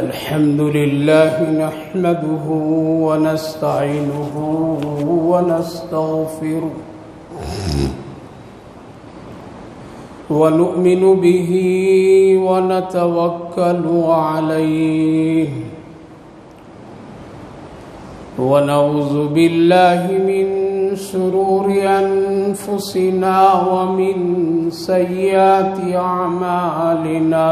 الحمد لله نحمده ونستعينه ونستغفره ونؤمن به ونتوكل عليه ونعوذ بالله من شرور أنفسنا ومن سيئات أعمالنا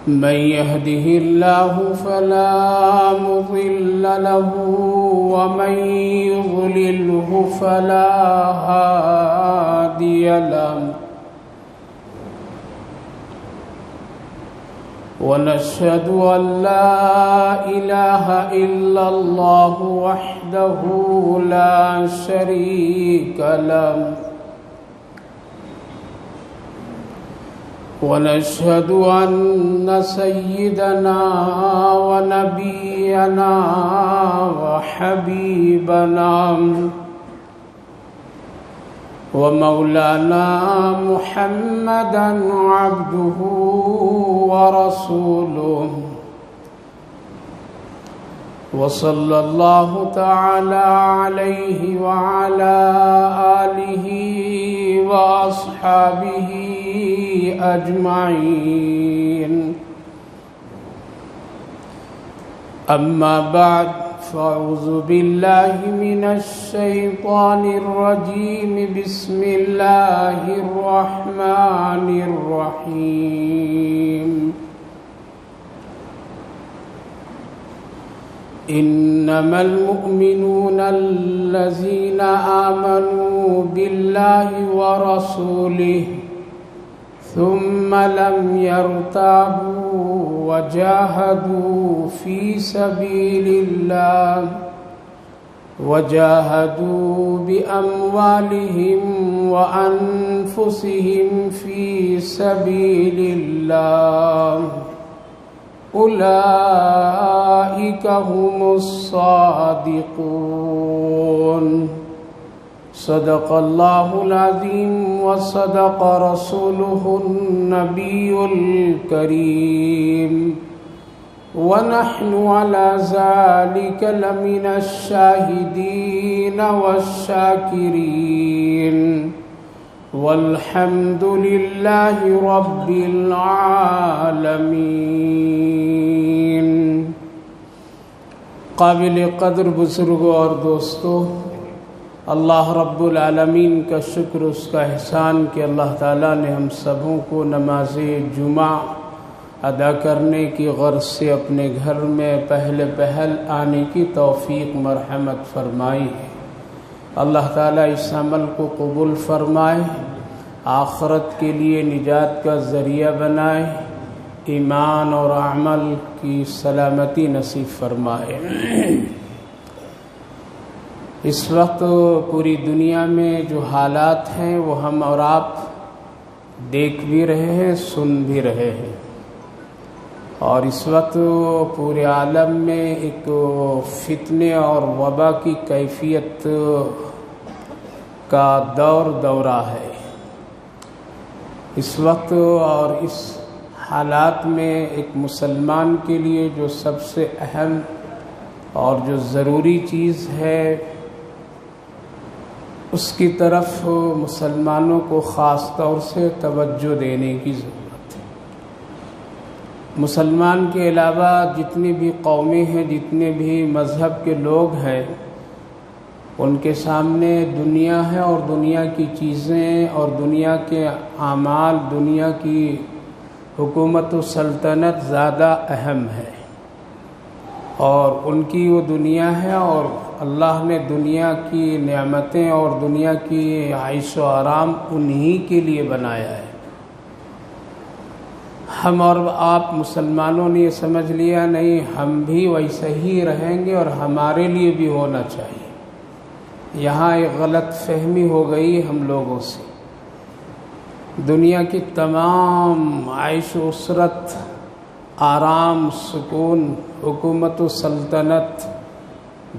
من يهده الله فلا مضل له ومن يضلله فلا هادي له ونشهد أن لا إله إلا الله وحده لا شريك له ونشهد أن سيدنا ونبينا وحبيبنا ومولانا محمدا عبده ورسوله وصلى الله تعالى عليه وعلى آله وأصحابه أجمعين أما بعد فأعوذ بالله من الشيطان الرجيم بسم الله الرحمن الرحيم إنما المؤمنون الذين آمنوا بالله ورسوله ثم لم يرتابوا وجاهدوا في سبيل الله وجاهدوا بأموالهم وأنفسهم في سبيل الله أولئك هم الصادقون صدق الله العظيم وصدق رسوله النبي الكريم ونحن على ذلك لمن الشاهدين والشاكرين والحمد لله رب العالمين. قابل قدر بزرگوں اور دوستوں، اللہ رب العالمین کا شکر، اس کا احسان کہ اللہ تعالیٰ نے ہم سبوں کو نماز جمعہ ادا کرنے کی غرض سے اپنے گھر میں پہل آنے کی توفیق مرحمت فرمائی ہے. اللہ تعالیٰ اس عمل کو قبول فرمائے، آخرت کے لیے نجات کا ذریعہ بنائے، ایمان اور عمل کی سلامتی نصیب فرمائے. اس وقت پوری دنیا میں جو حالات ہیں وہ ہم اور آپ دیکھ بھی رہے ہیں، سن بھی رہے ہیں، اور اس وقت پورے عالم میں ایک فتنے اور وبا کی کیفیت کا دورہ ہے. اس وقت اور اس حالات میں ایک مسلمان کے لیے جو سب سے اہم اور جو ضروری چیز ہے، اس کی طرف مسلمانوں کو خاص طور سے توجہ دینے کی ضرورت ہے. مسلمان کے علاوہ جتنی بھی قومیں ہیں، جتنے بھی مذہب کے لوگ ہیں، ان کے سامنے دنیا ہے اور دنیا کی چیزیں اور دنیا کے اعمال، دنیا کی حکومت و سلطنت زیادہ اہم ہے، اور ان کی وہ دنیا ہے، اور اللہ نے دنیا کی نعمتیں اور دنیا کی عیش و آرام انہی کے لیے بنایا ہے. ہم اور آپ مسلمانوں نے یہ سمجھ لیا نہیں، ہم بھی ویسے ہی رہیں گے اور ہمارے لیے بھی ہونا چاہیے. یہاں ایک غلط فہمی ہو گئی ہم لوگوں سے. دنیا کی تمام عیش و عشرت، آرام، سکون، حکومت و سلطنت،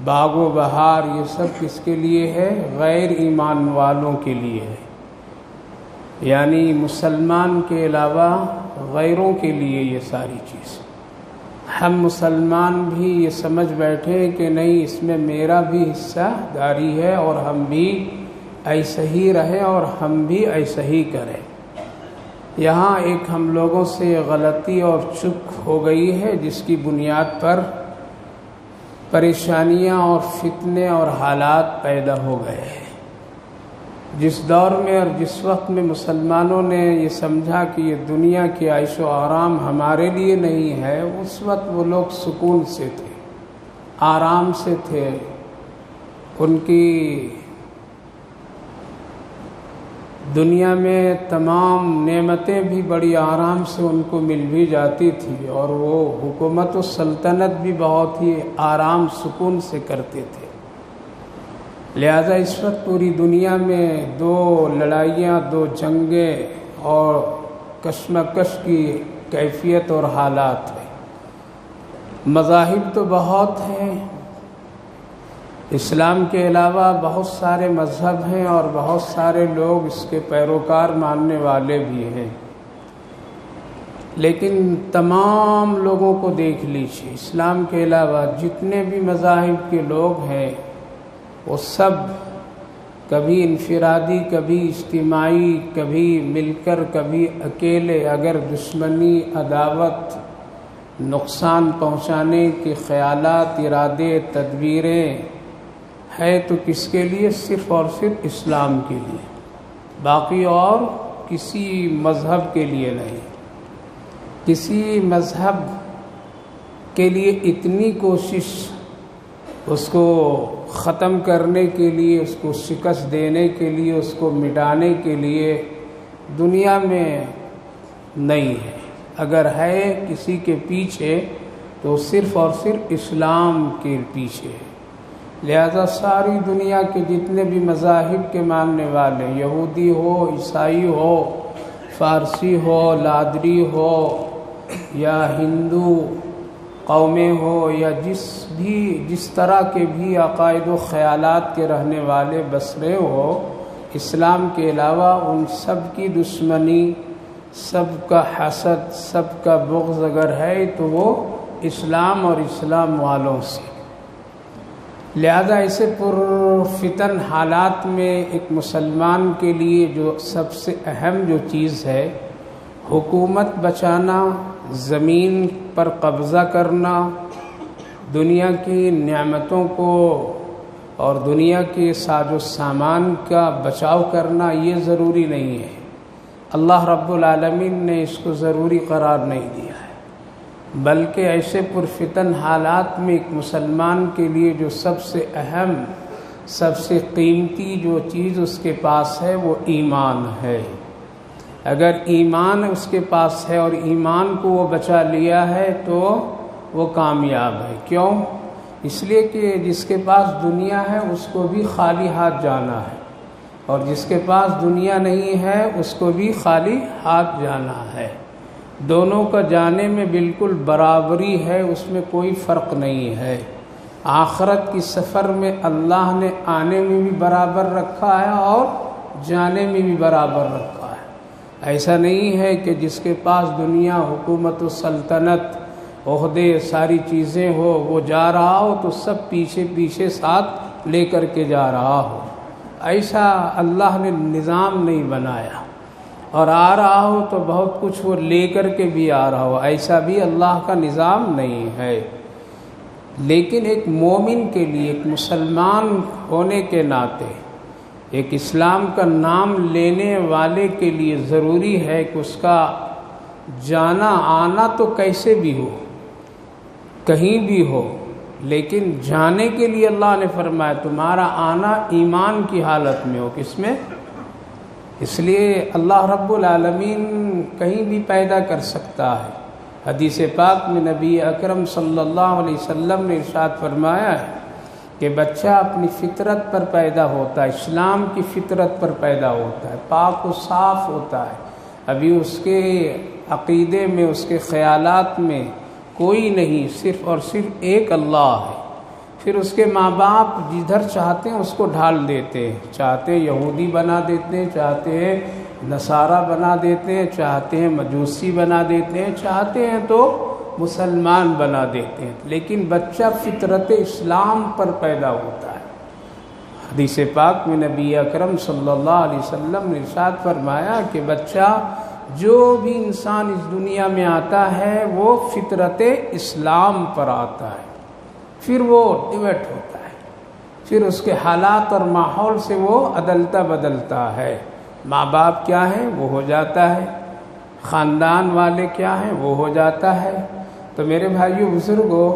باغ و بہار، یہ سب کس کے لیے ہے؟ غیر ایمان والوں کے لیے ہے. یعنی مسلمان کے علاوہ غیروں کے لیے یہ ساری چیز. ہم مسلمان بھی یہ سمجھ بیٹھے کہ نہیں، اس میں میرا بھی حصہ داری ہے اور ہم بھی ایسا ہی رہیں اور ہم بھی ایسا ہی کریں. یہاں ایک ہم لوگوں سے غلطی اور چک ہو گئی ہے، جس کی بنیاد پر پریشانیاں اور فتنے اور حالات پیدا ہو گئے ہیں. جس دور میں اور جس وقت میں مسلمانوں نے یہ سمجھا کہ یہ دنیا کی عیش و آرام ہمارے لیے نہیں ہے، اس وقت وہ لوگ سکون سے تھے، آرام سے تھے. ان کی دنیا میں تمام نعمتیں بھی بڑی آرام سے ان کو مل بھی جاتی تھی، اور وہ حکومت و سلطنت بھی بہت ہی آرام سکون سے کرتے تھے. لہذا اس وقت پوری دنیا میں 2 لڑائیاں، 2 جنگیں اور کشمکش کی کیفیت اور حالات ہیں. مذاہب تو بہت ہیں، اسلام کے علاوہ بہت سارے مذہب ہیں اور بہت سارے لوگ اس کے پیروکار ماننے والے بھی ہیں، لیکن تمام لوگوں کو دیکھ لیجیے، اسلام کے علاوہ جتنے بھی مذاہب کے لوگ ہیں وہ سب کبھی انفرادی، کبھی اجتماعی، کبھی مل کر، کبھی اکیلے، اگر دشمنی، عداوت، نقصان پہنچانے کے خیالات، ارادے، تدبیریں ہے تو کس کے لیے؟ صرف اور صرف اسلام کے لیے، باقی اور کسی مذہب کے لیے نہیں. کسی مذہب کے لیے اتنی کوشش اس کو ختم کرنے کے لیے، اس کو شکست دینے کے لیے، اس کو مٹانے کے لیے دنیا میں نہیں ہے. اگر ہے کسی کے پیچھے تو صرف اور صرف اسلام کے پیچھے ہے. لہذا ساری دنیا کے جتنے بھی مذاہب کے ماننے والے، یہودی ہو، عیسائی ہو، فارسی ہو، لادری ہو، یا ہندو قومیں ہو، یا جس طرح کے بھی عقائد و خیالات کے رہنے والے بسرے ہو، اسلام کے علاوہ ان سب کی دشمنی، سب کا حسد، سب کا بغض اگر ہے تو وہ اسلام اور اسلام والوں سے. لہذا ایسے پرفتن حالات میں ایک مسلمان کے لیے جو سب سے اہم جو چیز ہے، حکومت بچانا، زمین پر قبضہ کرنا، دنیا کی نعمتوں کو اور دنیا کے ساز و سامان کا بچاؤ کرنا، یہ ضروری نہیں ہے. اللہ رب العالمین نے اس کو ضروری قرار نہیں دیا ہے، بلکہ ایسے پرفتن حالات میں ایک مسلمان کے لیے جو سب سے اہم، سب سے قیمتی جو چیز اس کے پاس ہے وہ ایمان ہے. اگر ایمان اس کے پاس ہے اور ایمان کو وہ بچا لیا ہے تو وہ کامیاب ہے. کیوں؟ اس لیے کہ جس کے پاس دنیا ہے اس کو بھی خالی ہاتھ جانا ہے، اور جس کے پاس دنیا نہیں ہے اس کو بھی خالی ہاتھ جانا ہے. دونوں کا جانے میں بالکل برابری ہے، اس میں کوئی فرق نہیں ہے. آخرت کی سفر میں اللہ نے آنے میں بھی برابر رکھا ہے اور جانے میں بھی برابر رکھا ہے. ایسا نہیں ہے کہ جس کے پاس دنیا، حکومت و سلطنت، عہدے، ساری چیزیں ہو، وہ جا رہا ہو تو سب پیچھے پیچھے ساتھ لے کر کے جا رہا ہو. ایسا اللہ نے نظام نہیں بنایا. اور آ رہا ہو تو بہت کچھ وہ لے کر کے بھی آ رہا ہو، ایسا بھی اللہ کا نظام نہیں ہے. لیکن ایک مومن کے لیے، ایک مسلمان ہونے کے ناطے، ایک اسلام کا نام لینے والے کے لیے ضروری ہے کہ اس کا جانا آنا تو کیسے بھی ہو، کہیں بھی ہو، لیکن جانے کے لیے اللہ نے فرمایا تمہارا آنا ایمان کی حالت میں ہو. کس میں؟ اس لیے اللہ رب العالمین کہیں بھی پیدا کر سکتا ہے. حدیث پاک میں نبی اکرم صلی اللہ علیہ وسلم نے ارشاد فرمایا ہے کہ بچہ اپنی فطرت پر پیدا ہوتا ہے، اسلام کی فطرت پر پیدا ہوتا ہے، پاک و صاف ہوتا ہے. ابھی اس کے عقیدے میں، اس کے خیالات میں کوئی نہیں، صرف اور صرف ایک اللہ ہے. پھر اس کے ماں باپ جدھر چاہتے ہیں اس کو ڈھال دیتے ہیں، چاہتے ہیں یہودی بنا دیتے ہیں، چاہتے ہیں نصارہ بنا دیتے ہیں، چاہتے ہیں مجوسی بنا دیتے ہیں، چاہتے ہیں تو مسلمان بنا دیتے ہیں، لیکن بچہ فطرت اسلام پر پیدا ہوتا ہے۔ حدیث پاک میں نبی اکرم صلی اللہ علیہ وسلم نے ارشاد فرمایا کہ بچہ جو بھی انسان اس دنیا میں آتا ہے وہ فطرت اسلام پر آتا ہے، پھر وہ ڈیویٹ ہوتا ہے، پھر اس کے حالات اور ماحول سے وہ عدلتا بدلتا ہے۔ ماں باپ کیا ہیں وہ ہو جاتا ہے، خاندان والے کیا ہیں وہ ہو جاتا ہے۔ تو میرے بھائیو بزرگوں،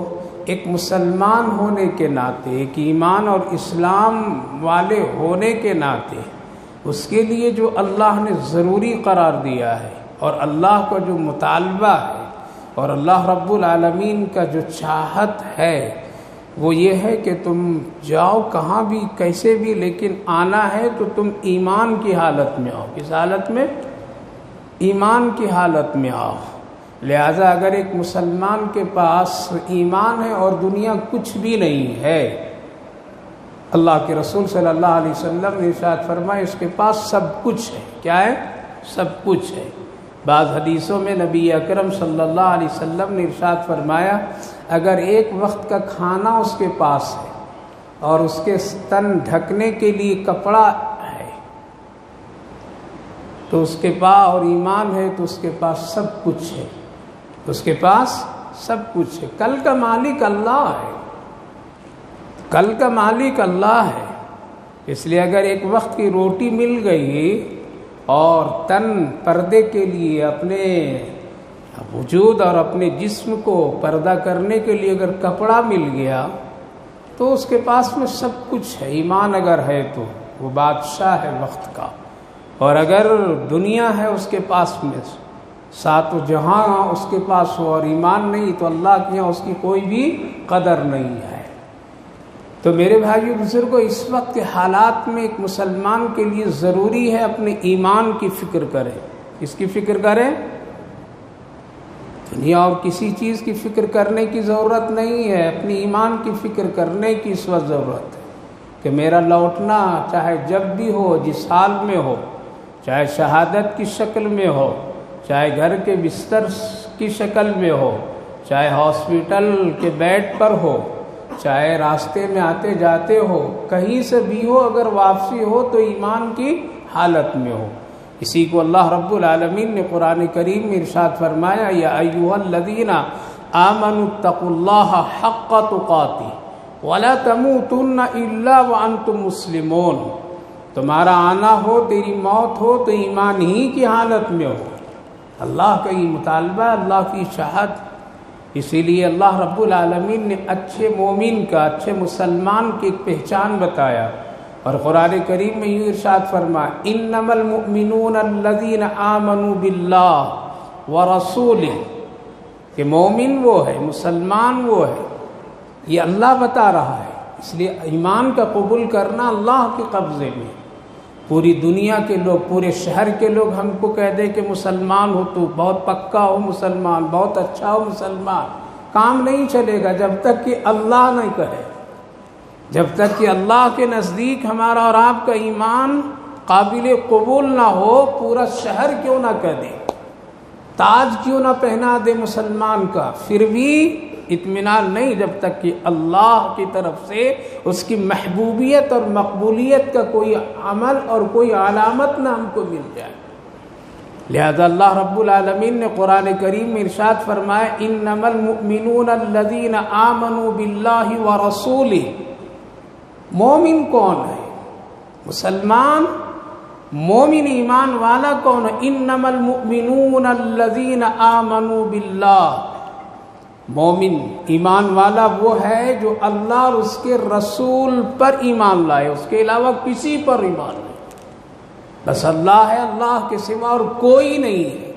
ایک مسلمان ہونے کے ناطے، ایک ایمان اور اسلام والے ہونے کے ناطے اس کے لیے جو اللہ نے ضروری قرار دیا ہے اور اللہ کا جو مطالبہ ہے اور اللہ رب العالمین کا جو چاہت ہے وہ یہ ہے کہ تم جاؤ کہاں بھی کیسے بھی، لیکن آنا ہے تو تم ایمان کی حالت میں آؤ۔ کس حالت میں؟ ایمان کی حالت میں آؤ۔ لہذا اگر ایک مسلمان کے پاس ایمان ہے اور دنیا کچھ بھی نہیں ہے، اللہ کے رسول صلی اللہ علیہ وسلم نے ارشاد فرمایا اس کے پاس سب کچھ ہے۔ کیا ہے؟ سب کچھ ہے۔ بعض حدیثوں میں نبی اکرم صلی اللہ علیہ وسلم نے ارشاد فرمایا اگر ایک وقت کا کھانا اس کے پاس ہے اور اس کے تن ڈھکنے کے لیے کپڑا ہے تو اس کے پاس، اور ایمان ہے تو اس کے پاس سب کچھ ہے، اس کے پاس سب کچھ ہے۔ کل کا مالک اللہ ہے، کل کا مالک اللہ ہے۔ اس لیے اگر ایک وقت کی روٹی مل گئی اور تن پردے کے لیے، اپنے وجود اور اپنے جسم کو پردہ کرنے کے لیے اگر کپڑا مل گیا تو اس کے پاس میں سب کچھ ہے۔ ایمان اگر ہے تو وہ بادشاہ ہے وقت کا، اور اگر دنیا ہے اس کے پاس میں، ساتوں جہاں اس کے پاس ہو اور ایمان نہیں تو اللہ کے یہاں اس کی کوئی بھی قدر نہیں ہے۔ تو میرے بھائیو بزرگوں، اس وقت کے حالات میں ایک مسلمان کے لیے ضروری ہے اپنے ایمان کی فکر کرے۔ اس کی فکر کرے، دنیا اور کسی چیز کی فکر کرنے کی ضرورت نہیں ہے، اپنی ایمان کی فکر کرنے کی اس وقت ضرورت ہے کہ میرا لوٹنا چاہے جب بھی ہو، جس حال میں ہو، چاہے شہادت کی شکل میں ہو، چاہے گھر کے بستر کی شکل میں ہو، چاہے ہاسپٹل کے بیڈ پر ہو، چاہے راستے میں آتے جاتے ہو، کہیں سے بھی ہو، اگر واپسی ہو تو ایمان کی حالت میں ہو۔ اسی کو اللہ رب العالمین نے قرآن کریم میں ارشاد فرمایا یا ایھا الذین آمنوا اتقوا اللہ حق تقاتہ ولا تموتن الا وانتم مسلمون۔ تمہارا آنا ہو، تیری موت ہو تو ایمان ہی کی حالت میں ہو۔ اللہ کا یہ مطالبہ، اللہ کی چاہت۔ اسی لیے اللہ رب العالمین نے اچھے مومن کا، اچھے مسلمان کی ایک پہچان بتایا، اور قرآن کریم میں یوں ارشاد فرمایا انما المؤمنون الذین آمنوا باللہ ورسولہ، کہ مومن وہ ہے، مسلمان وہ ہے، یہ اللہ بتا رہا ہے۔ اس لیے ایمان کا قبول کرنا اللہ کے قبضے میں۔ پوری دنیا کے لوگ، پورے شہر کے لوگ ہم کو کہہ دے کہ مسلمان ہو تو بہت پکا ہو مسلمان، بہت اچھا ہو مسلمان، کام نہیں چلے گا جب تک کہ اللہ نہیں کہے، جب تک کہ اللہ کے نزدیک ہمارا اور آپ کا ایمان قابل قبول نہ ہو۔ پورا شہر کیوں نہ کہہ دے، تاج کیوں نہ پہنا دے مسلمان کا، پھر بھی اطمینان نہیں جب تک کہ اللہ کی طرف سے اس کی محبوبیت اور مقبولیت کا کوئی عمل اور کوئی علامت نہ ہم کو مل جائے۔ لہذا اللہ رب العالمین نے قرآن کریم میں ارشاد فرمایا انما المؤمنون الذین آمنوا باللہ ورسولہ۔ مومن کون ہے؟ مسلمان مومن ایمان والا کون ہے؟ انما المؤمنون الذین آمنوا باللہ۔ مومن ایمان والا وہ ہے جو اللہ اور اس کے رسول پر ایمان لائے، اس کے علاوہ کسی پر ایمان نہیں، بس اللہ ہے، اللہ کے سوا اور کوئی نہیں ہے،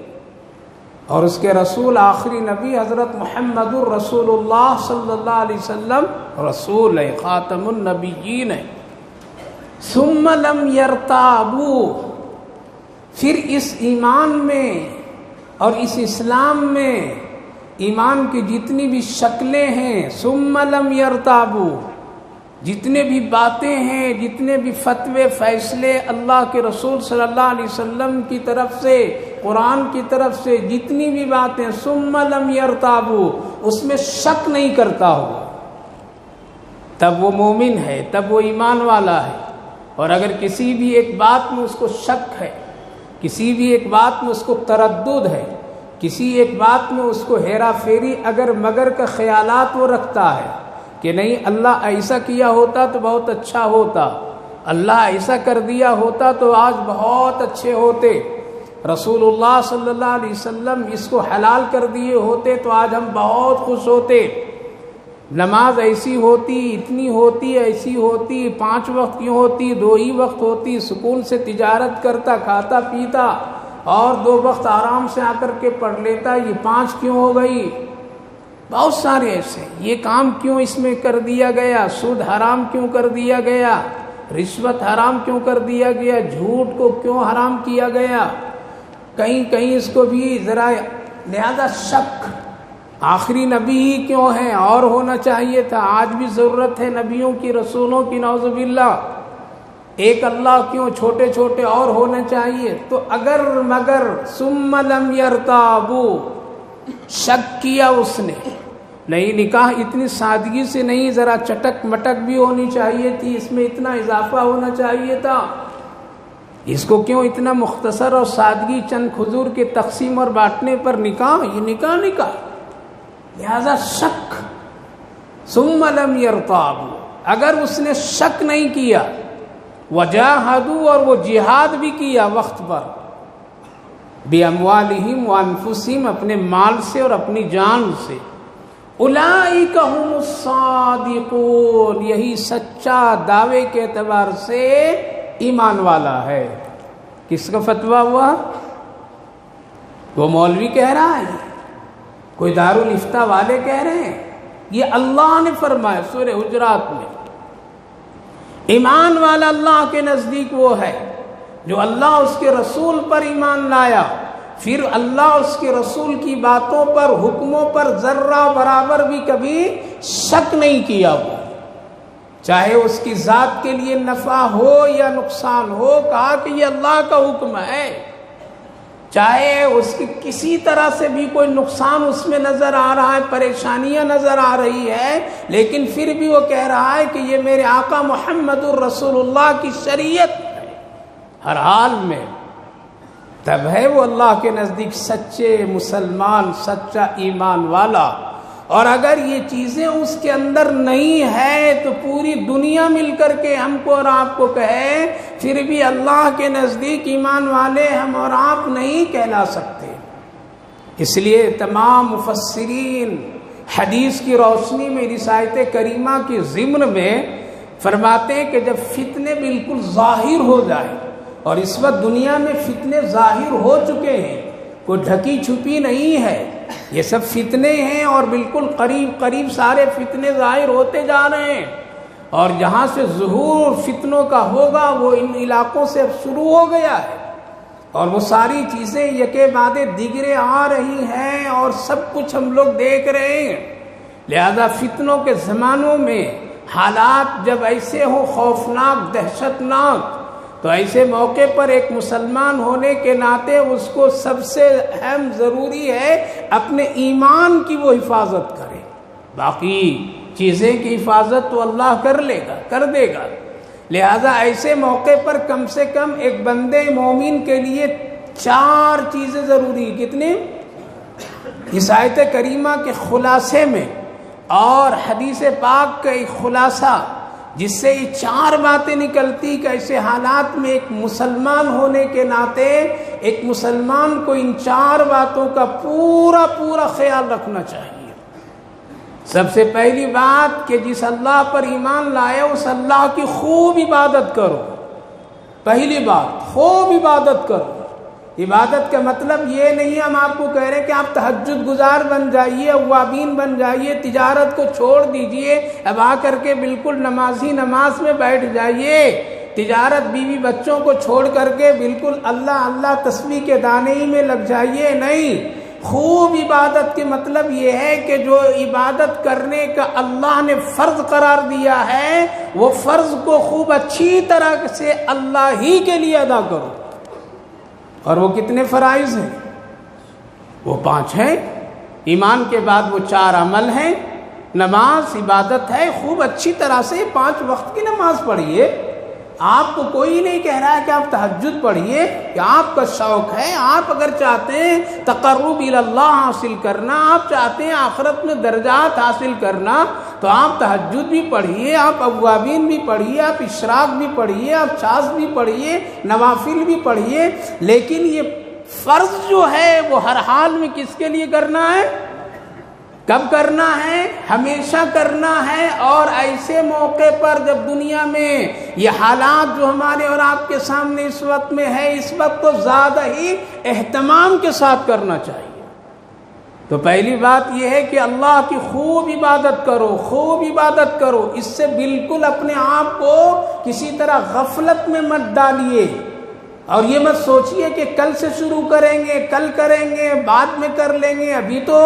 اور اس کے رسول آخری نبی حضرت محمد الرسول اللہ صلی اللہ علیہ وسلم رسول ہے، خاتم النبیین ہے۔ ثم لم یرتابوا، پھر اس ایمان میں اور اس اسلام میں ایمان کی جتنی بھی شکلیں ہیں، ثم لم یرتابوا، جتنے بھی باتیں ہیں، جتنے بھی فتوے فیصلے اللہ کے رسول صلی اللہ علیہ وسلم کی طرف سے، قرآن کی طرف سے جتنی بھی باتیں، ثم لم یرتابوا، اس میں شک نہیں کرتا ہو، تب وہ مومن ہے، تب وہ ایمان والا ہے۔ اور اگر کسی بھی ایک بات میں اس کو شک ہے، کسی بھی ایک بات میں اس کو تردد ہے، کسی ایک بات میں اس کو ہیرا پھیری اگر مگر کا خیالات وہ رکھتا ہے کہ نہیں اللہ ایسا کیا ہوتا تو بہت اچھا ہوتا، اللہ ایسا کر دیا ہوتا تو آج بہت اچھے ہوتے، رسول اللہ صلی اللہ علیہ وسلم اس کو حلال کر دیے ہوتے تو آج ہم بہت خوش ہوتے، نماز ایسی ہوتی، اتنی ہوتی، ایسی ہوتی، 5 وقت کیوں ہوتی، 2 ہی وقت ہوتی، سکون سے تجارت کرتا، کھاتا پیتا اور 2 وقت آرام سے آ کر کے پڑھ لیتا، یہ 5 کیوں ہو گئی؟ بہت سارے ایسے، یہ کام کیوں اس میں کر دیا گیا، سود حرام کیوں کر دیا گیا، رشوت حرام کیوں کر دیا گیا، جھوٹ کو کیوں حرام کیا گیا، کہیں اس کو بھی ذرا لہذا شک، آخری نبی ہی کیوں ہے، اور ہونا چاہیے تھا، آج بھی ضرورت ہے نبیوں کی، رسولوں کی، نعوذ باللہ، ایک اللہ کیوں، چھوٹے چھوٹے اور ہونے چاہیے۔ تو اگر مگر ثم لم یرتابوا، شک کیا اس نے، نہیں نکاح اتنی سادگی سے نہیں، ذرا چٹک مٹک بھی ہونی چاہیے تھی، اس میں اتنا اضافہ ہونا چاہیے تھا، اس کو کیوں اتنا مختصر اور سادگی، چند کھجور کے تقسیم اور بانٹنے پر نکاح، یہ نکاح لہذا شک، ثم لم یرتابوا، اگر اس نے شک نہیں کیا، وجاہدوا، اور وہ جہاد بھی کیا وقت پر، بِأَمْوَالِهِمْ وَأَنفُسِهِمْ، اپنے مال سے اور اپنی جان سے، اولئک هم الصادقون، یہی سچا دعوے کے اعتبار سے ایمان والا ہے۔ کس کا فتویٰ ہوا؟ وہ مولوی کہہ رہا ہے، کوئی دارالافتاء والے کہہ رہے ہیں، یہ اللہ نے فرمایا سورہ حجرات میں، ایمان والا اللہ کے نزدیک وہ ہے جو اللہ اس کے رسول پر ایمان لایا، پھر اللہ اس کے رسول کی باتوں پر، حکموں پر ذرہ برابر بھی کبھی شک نہیں کیا ہوا، چاہے اس کی ذات کے لیے نفع ہو یا نقصان ہو، کہا کہ یہ اللہ کا حکم ہے، چاہے اس کی کسی طرح سے بھی کوئی نقصان اس میں نظر آ رہا ہے، پریشانیاں نظر آ رہی ہے، لیکن پھر بھی وہ کہہ رہا ہے کہ یہ میرے آقا محمد الرسول اللہ کی شریعت ہے ہر حال میں، تب ہے وہ اللہ کے نزدیک سچے مسلمان، سچا ایمان والا۔ اور اگر یہ چیزیں اس کے اندر نہیں ہے تو پوری دنیا مل کر کے ہم کو اور آپ کو کہے، پھر بھی اللہ کے نزدیک ایمان والے ہم اور آپ نہیں کہلا سکتے۔ اس لیے تمام مفسرین حدیث کی روشنی میں اس آیت کریمہ کی ضمن میں فرماتے ہیں کہ جب فتنے بالکل ظاہر ہو جائے، اور اس وقت دنیا میں فتنے ظاہر ہو چکے ہیں، کوئی ڈھکی چھپی نہیں ہے، یہ سب فتنے ہیں اور بالکل قریب قریب سارے فتنے ظاہر ہوتے جا رہے ہیں، اور جہاں سے ظہور فتنوں کا ہوگا وہ ان علاقوں سے اب شروع ہو گیا ہے، اور وہ ساری چیزیں یکے بعد دیگرے آ رہی ہیں اور سب کچھ ہم لوگ دیکھ رہے ہیں۔ لہذا فتنوں کے زمانوں میں حالات جب ایسے ہوں خوفناک، دہشتناک، تو ایسے موقع پر ایک مسلمان ہونے کے ناطے اس کو سب سے اہم ضروری ہے اپنے ایمان کی وہ حفاظت کرے، باقی چیزیں کی حفاظت تو اللہ کر دے گا۔ لہذا ایسے موقع پر کم سے کم ایک بندے مومن کے لیے 4 چیزیں ضروری، کتنی؟ اس آیت کریمہ کے خلاصے میں اور حدیث پاک کا ایک خلاصہ جس سے یہ 4 باتیں نکلتی کہ ایسے حالات میں ایک مسلمان ہونے کے ناطے ایک مسلمان کو ان 4 باتوں کا پورا خیال رکھنا چاہیے۔ سب سے پہلی بات کہ جس اللہ پر ایمان لائے اس اللہ کی خوب عبادت کرو، پہلی بات خوب عبادت کرو۔ عبادت کا مطلب یہ نہیں ہم آپ کو کہہ رہے کہ آپ تہجد گزار بن جائیے، اوابین بن جائیے، تجارت کو چھوڑ دیجئے، اب آ کر کے بالکل نماز میں بیٹھ جائیے، تجارت بیوی بچوں کو چھوڑ کر کے بالکل اللہ تسبیح کے دانے ہی میں لگ جائیے، نہیں، خوب عبادت کے مطلب یہ ہے کہ جو عبادت کرنے کا اللہ نے فرض قرار دیا ہے وہ فرض کو خوب اچھی طرح سے اللہ ہی کے لیے ادا کرو. اور وہ کتنے فرائض ہیں؟ وہ 5 ہیں. ایمان کے بعد وہ 4 عمل ہیں. نماز عبادت ہے، خوب اچھی طرح سے 5 وقت کی نماز پڑھیے. آپ کو کوئی نہیں کہہ رہا ہے کہ آپ تہجد پڑھیے، کہ آپ کا شوق ہے. آپ اگر چاہتے ہیں تقرب الی اللہ حاصل کرنا، آپ چاہتے ہیں آخرت میں درجات حاصل کرنا، تو آپ تہجد بھی پڑھیے، آپ اوابین بھی پڑھیے، آپ اشراق بھی پڑھیے، آپ چاش بھی پڑھیے، نوافل بھی پڑھیے. لیکن یہ فرض جو ہے وہ ہر حال میں کس کے لیے کرنا ہے؟ کب کرنا ہے؟ ہمیشہ کرنا ہے. اور ایسے موقع پر جب دنیا میں یہ حالات جو ہمارے اور آپ کے سامنے اس وقت میں ہے، اس وقت کو زیادہ ہی اہتمام کے ساتھ کرنا چاہیے. تو پہلی بات یہ ہے کہ اللہ کی خوب عبادت کرو، خوب عبادت کرو. اس سے بالکل اپنے آپ کو کسی طرح غفلت میں مت ڈالیے. اور یہ مت سوچئے کہ کل سے شروع کریں گے، کل کریں گے، بعد میں کر لیں گے. ابھی تو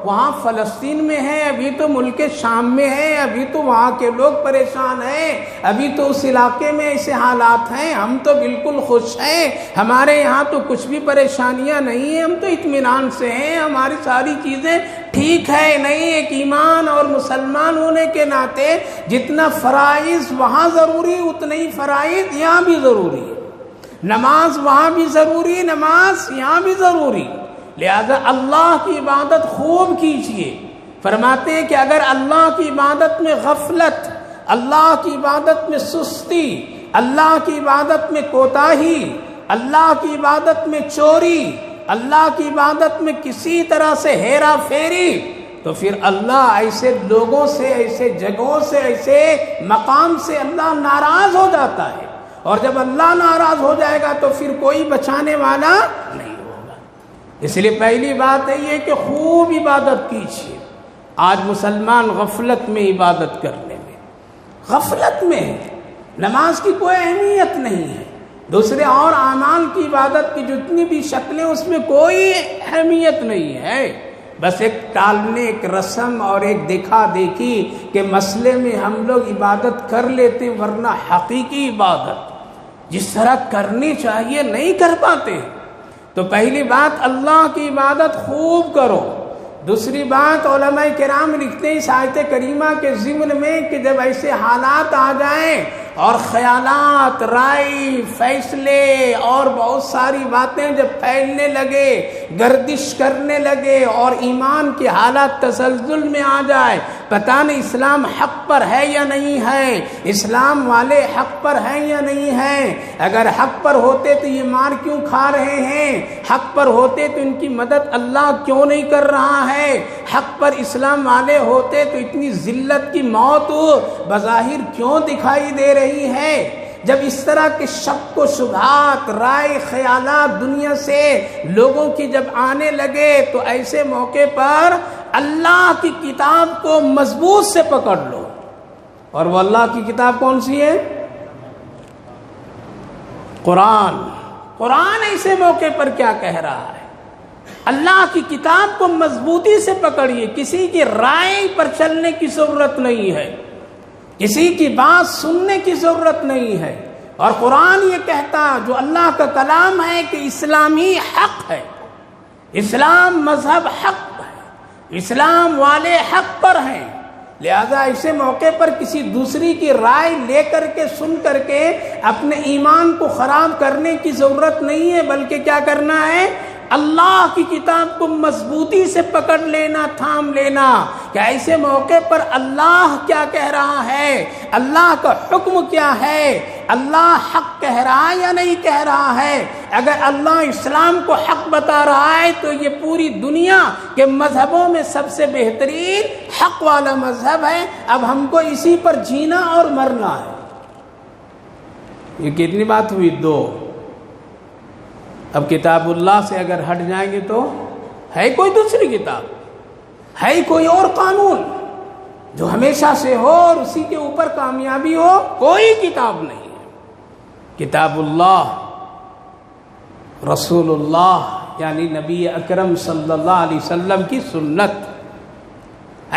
وہاں فلسطین میں ہیں، ابھی تو ملک شام میں ہیں، ابھی تو وہاں کے لوگ پریشان ہیں، ابھی تو اس علاقے میں ایسے حالات ہیں. ہم تو بالکل خوش ہیں، ہمارے یہاں تو کچھ بھی پریشانیاں نہیں ہیں، ہم تو اطمینان سے ہیں، ہماری ساری چیزیں ٹھیک ہے. نہیں، ایک ایمان اور مسلمان ہونے کے ناطے جتنا فرائض وہاں ضروری اتنے ہی فرائض یہاں بھی ضروری ہے. نماز وہاں بھی ضروری، نماز یہاں بھی ضروری. لہذا اللہ کی عبادت خوب کیجیے. فرماتے ہیں کہ اگر اللہ کی عبادت میں غفلت، اللہ کی عبادت میں سستی، اللہ کی عبادت میں کوتاہی، اللہ کی عبادت میں چوری، اللہ کی عبادت میں کسی طرح سے ہیرا پھیری، تو پھر اللہ ایسے لوگوں سے، ایسے جگہوں سے، ایسے مقام سے اللہ ناراض ہو جاتا ہے. اور جب اللہ ناراض ہو جائے گا تو پھر کوئی بچانے والا نہیں ہوگا. اس لیے پہلی بات ہے یہ کہ خوب عبادت کیجیے. آج مسلمان غفلت میں عبادت کرنے میں، غفلت میں، نماز کی کوئی اہمیت نہیں ہے. دوسرے اور اعمال کی عبادت کی جتنی بھی شکلیں اس میں کوئی اہمیت نہیں ہے. بس ایک ٹالنے، ایک رسم اور ایک دیکھا دیکھی کے مسئلے میں ہم لوگ عبادت کر لیتے، ورنہ حقیقی عبادت جس طرح کرنی چاہیے نہیں کر پاتے. تو پہلی بات اللہ کی عبادت خوب کرو. دوسری بات علماء کرام لکھتے ہیں اس آیت کریمہ کے ضمن میں کہ جب ایسے حالات آ جائیں اور خیالات، رائے، فیصلے اور بہت ساری باتیں جب پھیلنے لگے، گردش کرنے لگے اور ایمان کے حالات تزلزل میں آ جائے، پتہ نہیں اسلام حق پر ہے یا نہیں ہے، اسلام والے حق پر ہیں یا نہیں ہیں، اگر حق پر ہوتے تو یہ مار کیوں کھا رہے ہیں، حق پر ہوتے تو ان کی مدد اللہ کیوں نہیں کر رہا ہے، حق پر اسلام والے ہوتے تو اتنی ذلت کی موت بظاہر کیوں دکھائی دے رہی ہے. جب اس طرح کے شک و شبہات، رائے، خیالات دنیا سے لوگوں کی جب آنے لگے تو ایسے موقع پر اللہ کی کتاب کو مضبوط سے پکڑ لو. اور وہ اللہ کی کتاب کون سی ہے؟ قرآن. قرآن ایسے موقع پر کیا کہہ رہا ہے؟ اللہ کی کتاب کو مضبوطی سے پکڑیے. کسی کی رائے پر چلنے کی ضرورت نہیں ہے، کسی کی بات سننے کی ضرورت نہیں ہے. اور قرآن یہ کہتا جو اللہ کا کلام ہے کہ اسلامی حق ہے، اسلام مذہب حق ہے، اسلام والے حق پر ہیں. لہذا ایسے موقع پر کسی دوسری کی رائے لے کر کے، سن کر کے اپنے ایمان کو خراب کرنے کی ضرورت نہیں ہے، بلکہ کیا کرنا ہے؟ اللہ کی کتاب کو مضبوطی سے پکڑ لینا، تھام لینا کہ ایسے موقع پر اللہ کیا کہہ رہا ہے، اللہ کا حکم کیا ہے، اللہ حق کہہ رہا ہے یا نہیں کہہ رہا ہے. اگر اللہ اسلام کو حق بتا رہا ہے تو یہ پوری دنیا کے مذہبوں میں سب سے بہترین حق والا مذہب ہے. اب ہم کو اسی پر جینا اور مرنا ہے. یہ کتنی بات ہوئی؟ 2. اب کتاب اللہ سے اگر ہٹ جائیں گے تو ہے کوئی دوسری کتاب، ہے کوئی اور قانون جو ہمیشہ سے ہو اور اسی کے اوپر کامیابی ہو؟ کوئی کتاب نہیں ہے. کتاب اللہ، رسول اللہ، یعنی نبی اکرم صلی اللہ علیہ وسلم کی سنت.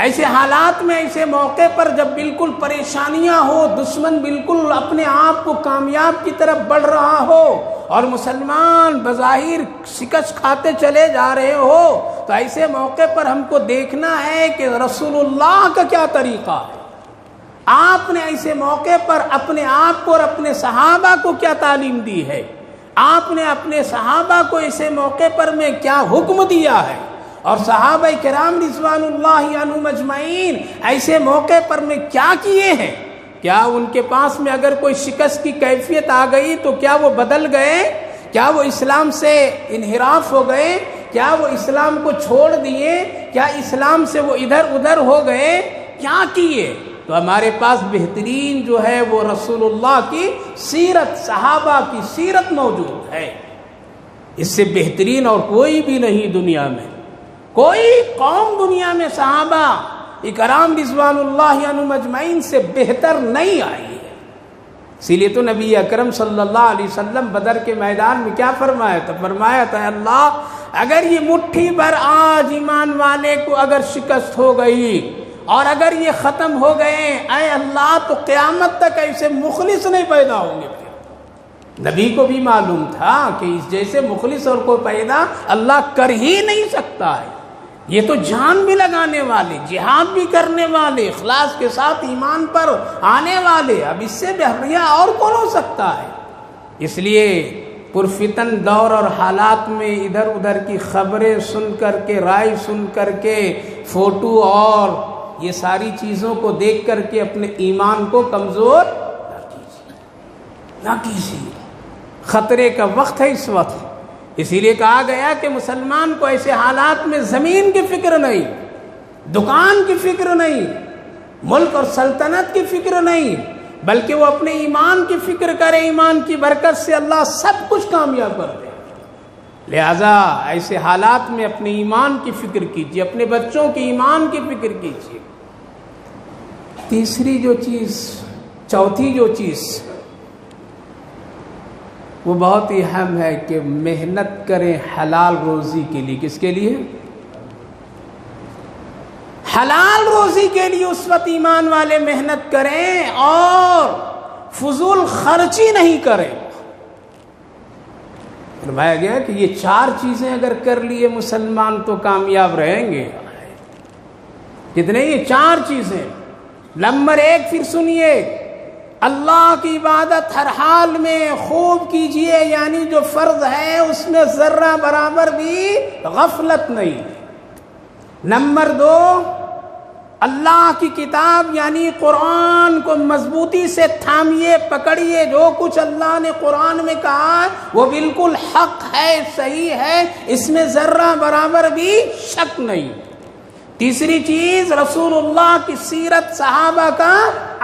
ایسے حالات میں، ایسے موقع پر جب بالکل پریشانیاں ہو، دشمن بالکل اپنے آپ کو کامیاب کی طرف بڑھ رہا ہو اور مسلمان بظاہر شکست کھاتے چلے جا رہے ہو، تو ایسے موقع پر ہم کو دیکھنا ہے کہ رسول اللہ کا کیا طریقہ ہے. آپ نے ایسے موقع پر اپنے آپ کو اور اپنے صحابہ کو کیا تعلیم دی ہے. آپ نے اپنے صحابہ کو ایسے موقع پر میں کیا حکم دیا ہے، اور صحابہ کرام رضوان اللہ عنہم اجمعین ایسے موقع پر میں کیا کیے ہیں. کیا ان کے پاس میں اگر کوئی شکست کی کیفیت آ گئی تو کیا وہ بدل گئے؟ کیا وہ اسلام سے انحراف ہو گئے؟ کیا وہ اسلام کو چھوڑ دیے؟ کیا اسلام سے وہ ادھر ادھر ہو گئے؟ کیا کیے؟ تو ہمارے پاس بہترین جو ہے وہ رسول اللہ کی سیرت، صحابہ کی سیرت موجود ہے. اس سے بہترین اور کوئی بھی نہیں دنیا میں، کوئی قوم دنیا میں صحابہ اکرام رضوان اللہ عنہم اجمعین سے بہتر نہیں آئی ہے. اسی لیے تو نبی اکرم صلی اللہ علیہ وسلم بدر کے میدان میں کیا فرمایا تھا؟ فرمایا تھا اللہ اگر یہ مٹھی بھر آج ایمان والے کو اگر شکست ہو گئی اور اگر یہ ختم ہو گئے، اے اللہ تو قیامت تک ایسے مخلص نہیں پیدا ہوں گے. نبی کو بھی معلوم تھا کہ اس جیسے مخلص اور کوئی پیدا اللہ کر ہی نہیں سکتا ہے. یہ تو جان بھی لگانے والے، جہاد بھی کرنے والے، اخلاص کے ساتھ ایمان پر آنے والے، اب اس سے بہترین اور کون ہو سکتا ہے. اس لیے پرفتن دور اور حالات میں ادھر ادھر کی خبریں سن کر کے، رائے سن کر کے، فوٹو اور یہ ساری چیزوں کو دیکھ کر کے اپنے ایمان کو کمزور نہ کیجیے. خطرے کا وقت ہے اس وقت. اسی لیے کہا گیا کہ مسلمان کو ایسے حالات میں زمین کی فکر نہیں، دکان کی فکر نہیں، ملک اور سلطنت کی فکر نہیں، بلکہ وہ اپنے ایمان کی فکر کرے. ایمان کی برکت سے اللہ سب کچھ کامیاب کر دے. لہذا ایسے حالات میں اپنے ایمان کی فکر کیجیے، اپنے بچوں کی ایمان کی فکر کیجیے. چوتھی جو چیز وہ بہت ہی اہم ہے کہ محنت کریں حلال روزی کے لیے. کس کے لیے؟ حلال روزی کے لیے اس وقت ایمان والے محنت کریں اور فضول خرچی نہیں کریں. فرمایا گیا کہ یہ 4 چیزیں اگر کر لیے مسلمان تو کامیاب رہیں گے. کتنے؟ یہ 4 چیزیں. نمبر 1 پھر سنیے، اللہ کی عبادت ہر حال میں خوب کیجئے، یعنی جو فرض ہے اس میں ذرہ برابر بھی غفلت نہیں. نمبر 2، اللہ کی کتاب یعنی قرآن کو مضبوطی سے تھامیے، پکڑیے. جو کچھ اللہ نے قرآن میں کہا وہ بالکل حق ہے، صحیح ہے، اس میں ذرہ برابر بھی شک نہیں. تیسری چیز، رسول اللہ کی سیرت، صحابہ کا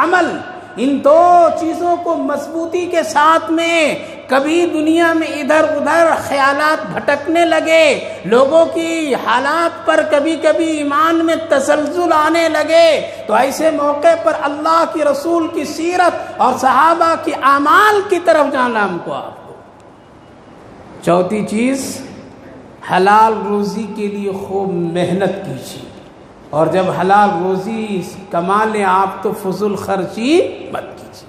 عمل. ان 2 چیزوں کو مضبوطی کے ساتھ میں کبھی دنیا میں ادھر ادھر خیالات بھٹکنے لگے، لوگوں کی حالات پر کبھی کبھی ایمان میں تزلزل آنے لگے، تو ایسے موقع پر اللہ کی رسول کی سیرت اور صحابہ کی اعمال کی طرف جانا ہم کو. آپ کو چوتھی چیز، حلال روزی کے لیے خوب محنت کیجیے، اور جب حلال روزی کما لیں آپ تو فضول خرچی مت کیجیے.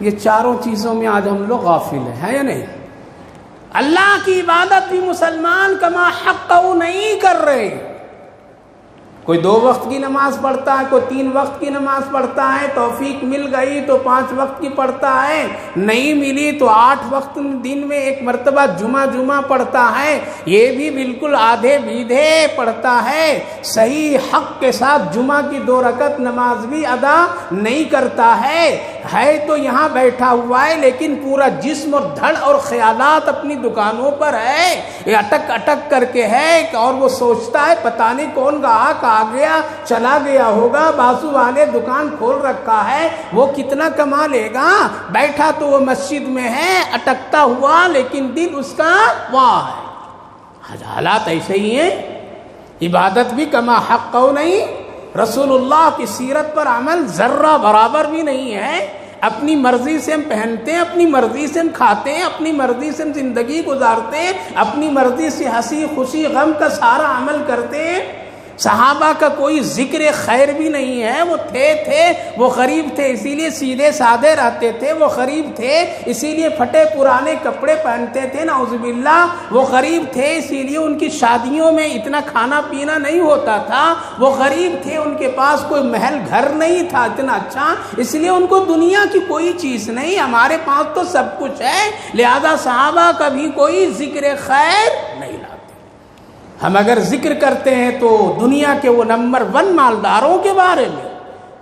یہ 4 چیزوں میں آج ہم لوگ غافل ہیں یا نہیں؟ اللہ کی عبادت بھی مسلمان کما حق نہیں کر رہے. کوئی 2 وقت کی نماز پڑھتا ہے، کوئی 3 وقت کی نماز پڑھتا ہے، توفیق مل گئی تو 5 وقت کی پڑھتا ہے، نہیں ملی تو 8 وقت دن میں 1 مرتبہ جمعہ پڑھتا ہے. یہ بھی بالکل آدھے بیدھے پڑھتا ہے، صحیح حق کے ساتھ جمعہ کی 2 رکعت نماز بھی ادا نہیں کرتا ہے تو یہاں بیٹھا ہوا ہے، لیکن پورا جسم اور دھڑ اور خیالات اپنی دکانوں پر ہے، یہ اٹک اٹک کر کے ہے، اور وہ سوچتا ہے پتہ نہیں کون گاہک آ گیا چلا گیا ہوگا، بازو والے دکان کھول رکھا ہے، وہ کتنا کما لے گا. بیٹھا تو وہ مسجد میں ہے اٹکتا ہوا، لیکن دل اس کا وہاں ہے. حالات ایسے ہی ہیں. عبادت بھی کما حق نہیں، رسول اللہ کی سیرت پر عمل ذرہ برابر بھی نہیں ہے. اپنی مرضی سے ہم پہنتے ہیں، اپنی مرضی سے ہم کھاتے ہیں، اپنی مرضی سے ہم زندگی گزارتے ہیں، اپنی مرضی سے ہنسی خوشی غم کا سارا عمل کرتے ہیں۔ صحابہ کا کوئی ذکر خیر بھی نہیں ہے، وہ تھے وہ غریب تھے اسی لیے سیدھے سادے رہتے تھے، وہ غریب تھے اسی لیے پھٹے پرانے کپڑے پہنتے تھے، نعوذ باللہ، وہ غریب تھے اسی لیے ان کی شادیوں میں اتنا کھانا پینا نہیں ہوتا تھا، وہ غریب تھے ان کے پاس کوئی محل گھر نہیں تھا اتنا اچھا، اس لیے ان کو دنیا کی کوئی چیز نہیں، ہمارے پاس تو سب کچھ ہے، لہذا صحابہ کا بھی کوئی ذکر خیر نہیں لاتے۔ ہم اگر ذکر کرتے ہیں تو دنیا کے وہ نمبر 1 مالداروں کے بارے میں،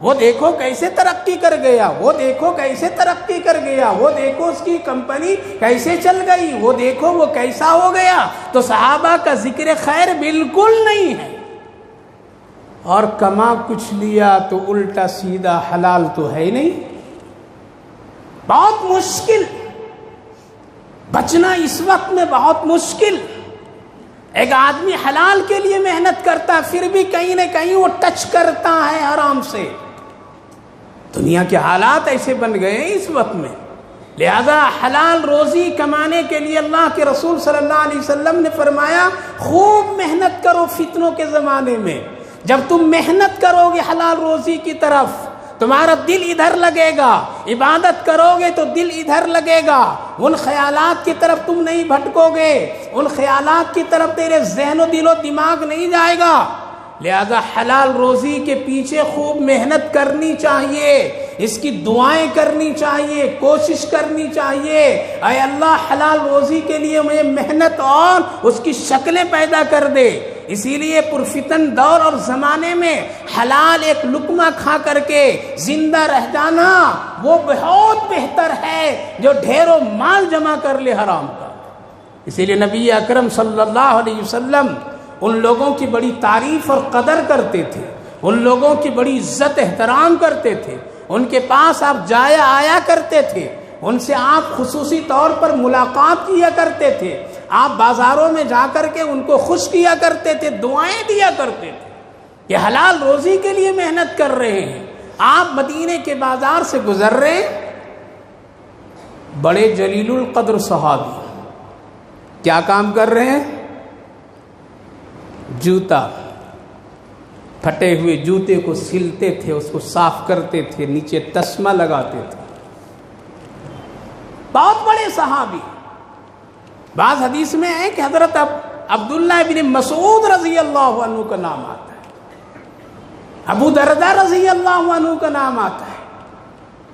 وہ دیکھو کیسے ترقی کر گیا، وہ دیکھو کیسے ترقی کر گیا، وہ دیکھو اس کی کمپنی کیسے چل گئی، وہ دیکھو وہ کیسا ہو گیا، تو صحابہ کا ذکر خیر بالکل نہیں ہے۔ اور کما کچھ لیا تو الٹا سیدھا حلال تو ہے ہی نہیں، بہت مشکل، بچنا اس وقت میں بہت مشکل۔ ایک آدمی حلال کے لیے محنت کرتا پھر بھی کہیں نہ کہیں وہ ٹچ کرتا ہے حرام سے۔ دنیا کے حالات ایسے بن گئے ہیں اس وقت میں، لہذا حلال روزی کمانے کے لیے اللہ کے رسول صلی اللہ علیہ وسلم نے فرمایا خوب محنت کرو فتنوں کے زمانے میں۔ جب تم محنت کرو گے حلال روزی کی طرف تمہارا دل ادھر لگے گا، عبادت کرو گے تو دل ادھر لگے گا، ان خیالات کی طرف تم نہیں بھٹکو گے، ان خیالات کی طرف تیرے ذہن و دل و دماغ نہیں جائے گا۔ لہذا حلال روزی کے پیچھے خوب محنت کرنی چاہیے، اس کی دعائیں کرنی چاہیے، کوشش کرنی چاہیے، اے اللہ حلال روزی کے لیے مجھے محنت اور اس کی شکلیں پیدا کر دے۔ اسی لیے پرفتن دور اور زمانے میں حلال ایک لقمہ کھا کر کے زندہ رہ جانا وہ بہت بہتر ہے جو ڈھیروں مال جمع کر لے حرام کا۔ اسی لیے نبی اکرم صلی اللہ علیہ وسلم ان لوگوں کی بڑی تعریف اور قدر کرتے تھے، ان لوگوں کی بڑی عزت احترام کرتے تھے، ان کے پاس آپ جایا آیا کرتے تھے، ان سے آپ خصوصی طور پر ملاقات کیا کرتے تھے، آپ بازاروں میں جا کر کے ان کو خوش کیا کرتے تھے، دعائیں دیا کرتے تھے۔ یہ حلال روزی کے لیے محنت کر رہے ہیں، آپ مدینے کے بازار سے گزر رہے ہیں، بڑے جلیل القدر صحابی کیا کام کر رہے ہیں؟ جوتا، پھٹے ہوئے جوتے کو سلتے تھے، اس کو صاف کرتے تھے، نیچے تسمہ لگاتے تھے، بہت بڑے صحابی۔ بعض حدیث میں ہے کہ حضرت عبداللہ ابن مسعود رضی اللہ عنہ کا نام آتا ہے، ابو دردہ رضی اللہ عنہ کا نام آتا ہے،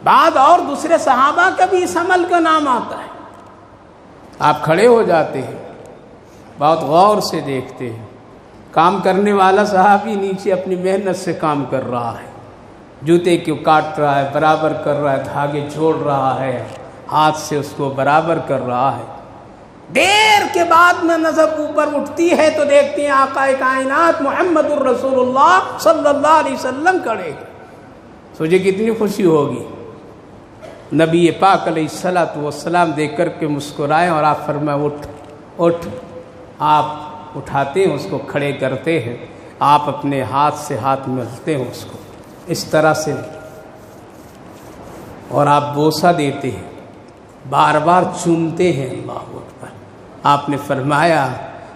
بعض اور دوسرے صحابہ کا بھی اس عمل کا نام آتا ہے۔ آپ کھڑے ہو جاتے ہیں، بہت غور سے دیکھتے ہیں، کام کرنے والا صحابی نیچے اپنی محنت سے کام کر رہا ہے، جوتے کو کاٹ رہا ہے، برابر کر رہا ہے، دھاگے جوڑ رہا ہے، ہاتھ سے اس کو برابر کر رہا ہے۔ دیر کے بعد میں نظر اوپر اٹھتی ہے تو دیکھتی ہیں آقا کائنات محمد الرسول اللہ صلی اللہ علیہ وسلم کھڑے ہیں۔ سوچے کتنی خوشی ہوگی۔ نبی پاک علیہ الصلوۃ والسلام دیکھ کر کے مسکرائے اور آپ فرمائے اٹھ اٹھ۔ آپ اٹھاتے ہیں، اس کو کھڑے کرتے ہیں، آپ اپنے ہاتھ سے ہاتھ ملتے ہیں اس کو اس طرح سے، اور آپ بوسہ دیتے ہیں، بار بار چومتے ہیں۔ اللہ اکبر۔ آپ نے فرمایا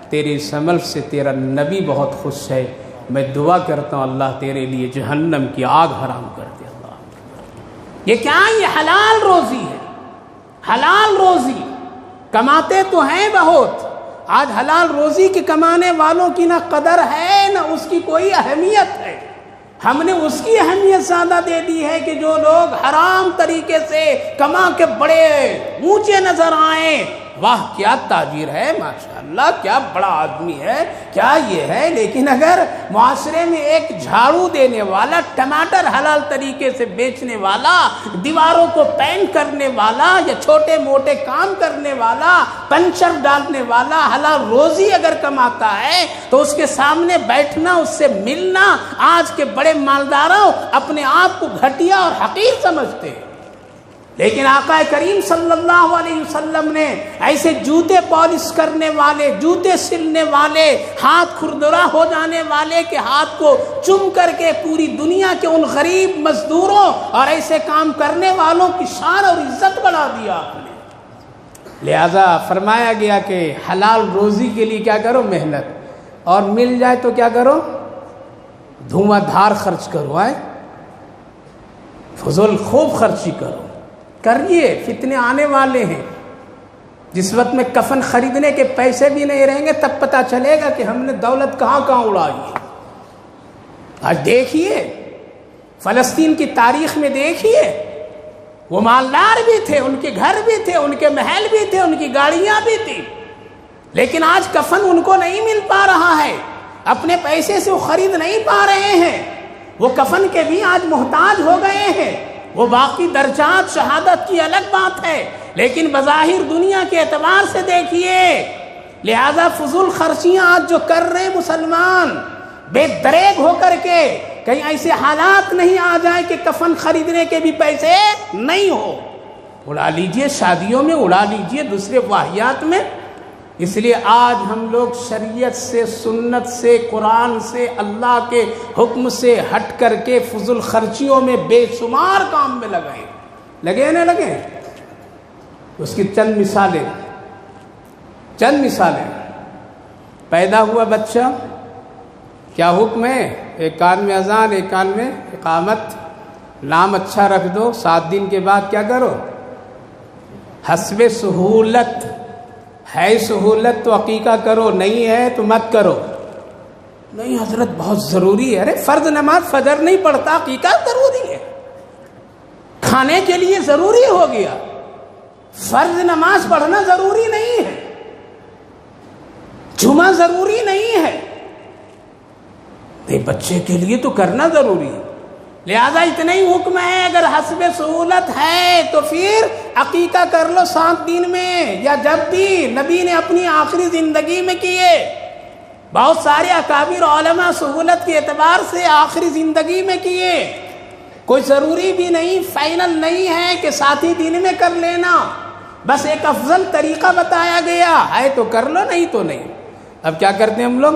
تیرے اس عمل سے تیرا نبی بہت خوش ہے، میں دعا کرتا ہوں اللہ تیرے لیے جہنم کی آگ حرام کر دے۔ اللہ اکبر۔ یہ کیا ہے؟ یہ حلال روزی ہے، حلال روزی کماتے تو ہیں بہت، آج حلال روزی کے کمانے والوں کی نہ قدر ہے نہ اس کی کوئی اہمیت ہے۔ ہم نے اس کی اہمیت زیادہ دے دی ہے کہ جو لوگ حرام طریقے سے کما کے بڑے اونچے نظر آئیں، واہ کیا تاجر ہے، ماشاءاللہ کیا بڑا آدمی ہے، کیا یہ ہے، لیکن اگر معاشرے میں ایک جھاڑو دینے والا، ٹماٹر حلال طریقے سے بیچنے والا، دیواروں کو پینٹ کرنے والا یا چھوٹے موٹے کام کرنے والا، پنچر ڈالنے والا حلال روزی اگر کماتا ہے تو اس کے سامنے بیٹھنا، اس سے ملنا، آج کے بڑے مالداروں اپنے آپ کو گھٹیا اور حقیر سمجھتے ہیں۔ لیکن آقا کریم صلی اللہ علیہ وسلم نے ایسے جوتے پالش کرنے والے، جوتے سلنے والے، ہاتھ کھردرا ہو جانے والے کے ہاتھ کو چوم کر کے پوری دنیا کے ان غریب مزدوروں اور ایسے کام کرنے والوں کی شان اور عزت بڑھا دیا آپ نے۔ لہذا فرمایا گیا کہ حلال روزی کے لیے کیا کرو؟ محنت، اور مل جائے تو کیا کرو؟ دھواں دھار خرچ کرو، فضول خوب خرچی کرو، کریے، فتنے آنے والے ہیں۔ جس وقت میں کفن خریدنے کے پیسے بھی نہیں رہیں گے تب پتہ چلے گا کہ ہم نے دولت کہاں کہاں اڑائی ہے۔ آج دیکھیے فلسطین کی تاریخ میں، دیکھیے وہ مالدار بھی تھے، ان کے گھر بھی تھے، ان کے محل بھی تھے، ان کی گاڑیاں بھی تھیں، لیکن آج کفن ان کو نہیں مل پا رہا ہے، اپنے پیسے سے وہ خرید نہیں پا رہے ہیں، وہ کفن کے بھی آج محتاج ہو گئے ہیں۔ وہ باقی درجات شہادت کی الگ بات ہے، لیکن بظاہر دنیا کے اعتبار سے دیکھیے۔ لہذا فضول خرچیاں آج جو کر رہے مسلمان، بے دریغ ہو کر کے، کہیں ایسے حالات نہیں آ جائیں کہ کفن خریدنے کے بھی پیسے نہیں ہو۔ اڑا لیجئے شادیوں میں، اڑا لیجئے دوسرے واہیات میں۔ اس لیے آج ہم لوگ شریعت سے، سنت سے، قرآن سے، اللہ کے حکم سے ہٹ کر کے فضول خرچیوں میں بے شمار کام میں لگے نہ لگے۔ اس کی چند مثالیں۔ پیدا ہوا بچہ، کیا حکم ہے؟ ایک کان میں اذان، ایک کان میں اقامت، نام اچھا رکھ دو، 7 دن کے بعد کیا کرو؟ حسب سہولت ہے، سہولت تو عقیقہ کرو، نہیں ہے تو مت کرو۔ نہیں حضرت بہت ضروری ہے، ارے فرض نماز فجر نہیں پڑھتا، عقیقہ ضروری ہے، کھانے کے لیے ضروری ہو گیا، فرض نماز پڑھنا ضروری نہیں ہے، جمعہ ضروری نہیں ہے، بچے کے لیے تو کرنا ضروری ہے۔ لہذا اتنا ہی حکم ہے، اگر حسب سہولت ہے تو پھر عقیقہ کر لو 7 دن میں، یا جب بھی نبی نے اپنی آخری زندگی میں کیے۔ بہت سارے اکابر علماء سہولت کے اعتبار سے آخری زندگی میں کیے، کوئی ضروری بھی نہیں، فائنل نہیں ہے کہ 7 ہی دن میں کر لینا، بس ایک افضل طریقہ بتایا گیا ہے تو کر لو، نہیں تو نہیں۔ اب کیا کرتے ہیں ہم لوگ؟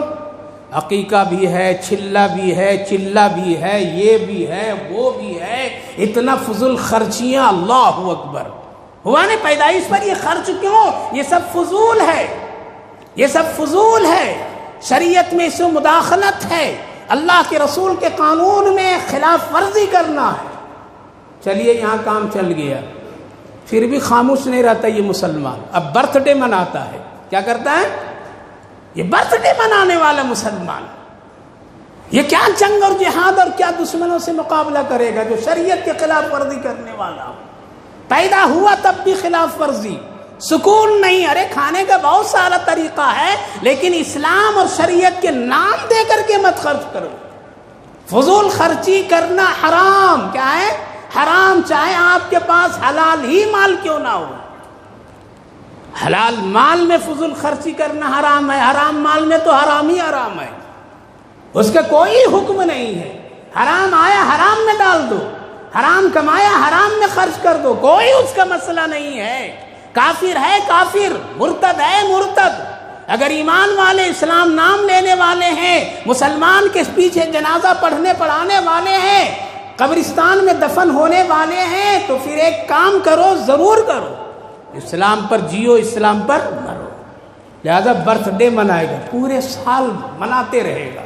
عقیقہ بھی ہے، چھلا بھی ہے، چلا بھی ہے، یہ بھی ہے، وہ بھی ہے، اتنا فضول خرچیاں، اللہ اکبر۔ ہوا نہیں پیدائش پر یہ خرچ کیوں؟ یہ سب فضول ہے، یہ سب فضول ہے، شریعت میں اس میں مداخلت ہے، اللہ کے رسول کے قانون میں خلاف ورزی کرنا ہے۔ چلیے یہاں کام چل گیا، پھر بھی خاموش نہیں رہتا یہ مسلمان، اب برتھ ڈے مناتا ہے۔ کیا کرتا ہے یہ برتھ ڈے منانے والا مسلمان؟ یہ کیا جنگ اور جہاد اور کیا دشمنوں سے مقابلہ کرے گا جو شریعت کے خلاف ورزی کرنے والا ہو؟ پیدا ہوا تب بھی خلاف ورزی، سکون نہیں۔ ارے کھانے کا بہت سارا طریقہ ہے، لیکن اسلام اور شریعت کے نام دے کر کے مت خرچ کرو۔ فضول خرچی کرنا حرام، کیا ہے؟ حرام، چاہے آپ کے پاس حلال ہی مال کیوں نہ ہو۔ حلال مال میں فضول خرچی کرنا حرام ہے، حرام مال میں تو حرام ہی حرام ہے، اس کا کوئی حکم نہیں ہے۔ حرام آیا حرام میں ڈال دو، حرام کمایا حرام میں خرچ کر دو، کوئی اس کا مسئلہ نہیں ہے۔ کافر ہے کافر، مرتد ہے مرتد۔ اگر ایمان والے، اسلام نام لینے والے ہیں، مسلمان کے پیچھے جنازہ پڑھانے والے ہیں، قبرستان میں دفن ہونے والے ہیں، تو پھر ایک کام کرو، ضرور کرو، اسلام پر جیو، اسلام پر مرو۔ لہذا برتھ ڈے منائے گا، پورے سال مناتے رہے گا۔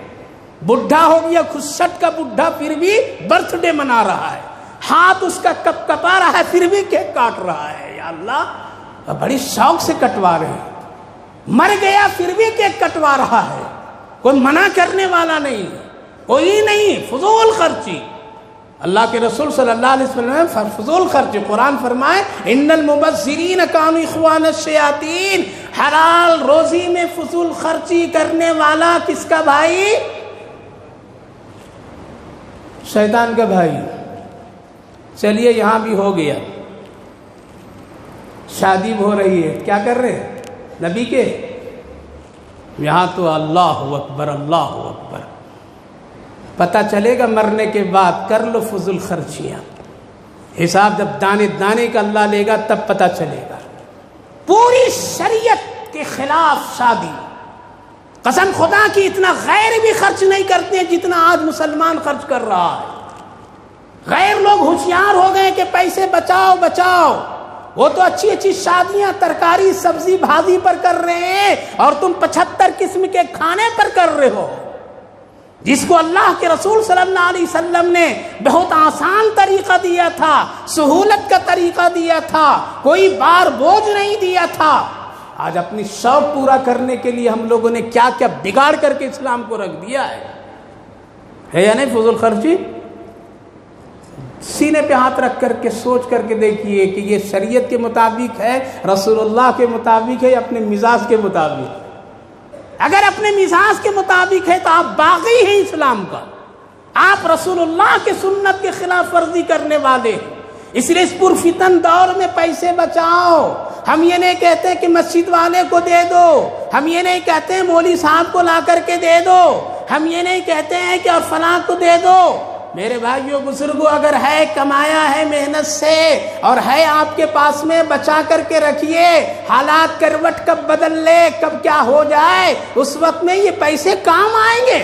بڈھا ہو گیا، 65 کا بڈھا، پھر بھی برتھ ڈے منا رہا ہے، ہاتھ اس کا کپ کپا رہا ہے، پھر بھی کیک کاٹ رہا ہے۔ یا اللہ، بڑی شوق سے کٹوا رہے ہیں۔ مر گیا پھر بھی کیک کٹوا رہا ہے، کوئی منع کرنے والا نہیں، کوئی نہیں۔ فضول خرچی، اللہ کے رسول صلی اللہ علیہ وسلم فضول خرچی، قرآن فرمائے ان المبذرین کانوا اخوان الشیاطین، حلال روزی میں فضول خرچی کرنے والا کس کا بھائی؟ شیطان کا بھائی۔ چلیے یہاں بھی ہو گیا، شادی ہو رہی ہے، کیا کر رہے ہیں نبی کے؟ یہاں تو اللہ اکبر، اللہ اکبر۔ پتہ چلے گا مرنے کے بعد، کر لو فضول خرچیاں، حساب جب دانے دانے کا اللہ لے گا تب پتہ چلے گا۔ پوری شریعت کے خلاف شادی، قسم خدا کی اتنا غیر بھی خرچ نہیں کرتے جتنا آج مسلمان خرچ کر رہا ہے۔ غیر لوگ ہوشیار ہو گئے کہ پیسے بچاؤ بچاؤ، وہ تو اچھی اچھی شادیاں ترکاری سبزی بھاجی پر کر رہے ہیں اور تم 75 قسم کے کھانے پر کر رہے ہو، جس کو اللہ کے رسول صلی اللہ علیہ وسلم نے بہت آسان طریقہ دیا تھا، سہولت کا طریقہ دیا تھا، کوئی بار بوجھ نہیں دیا تھا۔ آج اپنی شوق پورا کرنے کے لیے ہم لوگوں نے کیا کیا بگاڑ کر کے اسلام کو رکھ دیا ہے یا نہیں؟ فضول خرچی، سینے پہ ہاتھ رکھ کر کے سوچ کر کے دیکھیے کہ یہ شریعت کے مطابق ہے، رسول اللہ کے مطابق ہے، اپنے مزاج کے مطابق۔ اگر اپنے مزاج کے مطابق ہے تو آپ باغی ہیں اسلام کا، آپ رسول اللہ کے سنت کے خلاف ورزی کرنے والے ہیں۔ اس لیے اس پرفتن دور میں پیسے بچاؤ۔ ہم یہ نہیں کہتے کہ مسجد والے کو دے دو، ہم یہ نہیں کہتے مولوی صاحب کو لا کر کے دے دو، ہم یہ نہیں کہتے ہیں کہ اور فلاں کو دے دو۔ میرے بھائیوں بزرگوں، اگر ہے کمایا ہے محنت سے اور ہے آپ کے پاس میں، بچا کر کے رکھیے۔ حالات کروٹ کب بدل لے، کب کیا ہو جائے، اس وقت میں یہ پیسے کام آئیں گے۔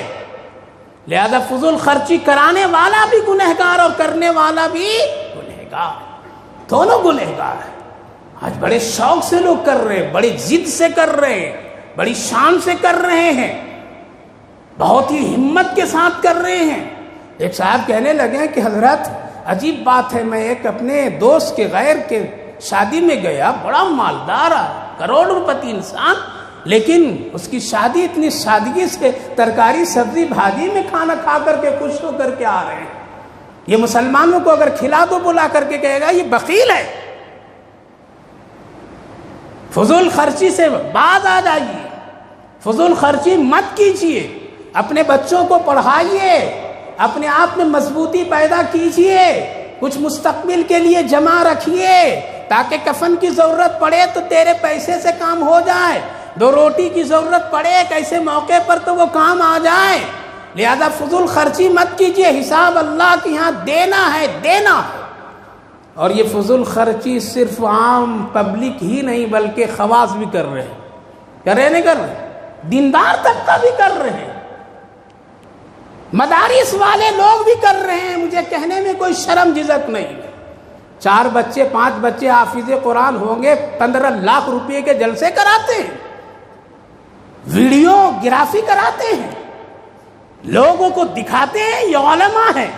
لہذا فضول خرچی کرانے والا بھی گنہگار اور کرنے والا بھی گنہگار، دونوں گنہگار ہیں۔ آج بڑے شوق سے لوگ کر رہے ہیں، بڑی ضد سے کر رہے ہیں، بڑی شان سے کر رہے ہیں، بہت ہی ہمت کے ساتھ کر رہے ہیں۔ ایک صاحب کہنے لگے کہ حضرت عجیب بات ہے، میں ایک اپنے دوست کے غیر کے شادی میں گیا، بڑا مالدار کروڑ روپتی انسان، لیکن اس کی شادی اتنی سادگی سے ترکاری سبزی بھاجی میں کھانا کھا کر کے خوش ہو کر کے آ رہے ہیں۔ یہ مسلمانوں کو اگر کھلا دو بلا کر کے کہے گا یہ بخیل ہے۔ فضول خرچی سے باز آ جائیے، فضول خرچی مت کیجیے، اپنے بچوں کو پڑھائیے، اپنے آپ میں مضبوطی پیدا کیجیے، کچھ مستقبل کے لیے جمع رکھیے تاکہ کفن کی ضرورت پڑے تو تیرے پیسے سے کام ہو جائے، دو روٹی کی ضرورت پڑے ایسے موقع پر تو وہ کام آ جائے۔ لہذا فضول خرچی مت کیجیے، حساب اللہ کے یہاں دینا ہے، دینا ہے۔ اور یہ فضول خرچی صرف عام پبلک ہی نہیں بلکہ خواص بھی کر رہے ہیں، کر رہے نہیں کر رہے، دیندار طبقہ بھی کر رہے ہیں، مدارس والے لوگ بھی کر رہے ہیں۔ مجھے کہنے میں کوئی شرم جھجک نہیں۔ 4 بچے 5 بچے حافظ قرآن ہوں گے، 15 لاکھ روپے کے جلسے کراتے ہیں، ویڈیو گرافی کراتے ہیں، لوگوں کو دکھاتے ہیں یہ علماء ہیں،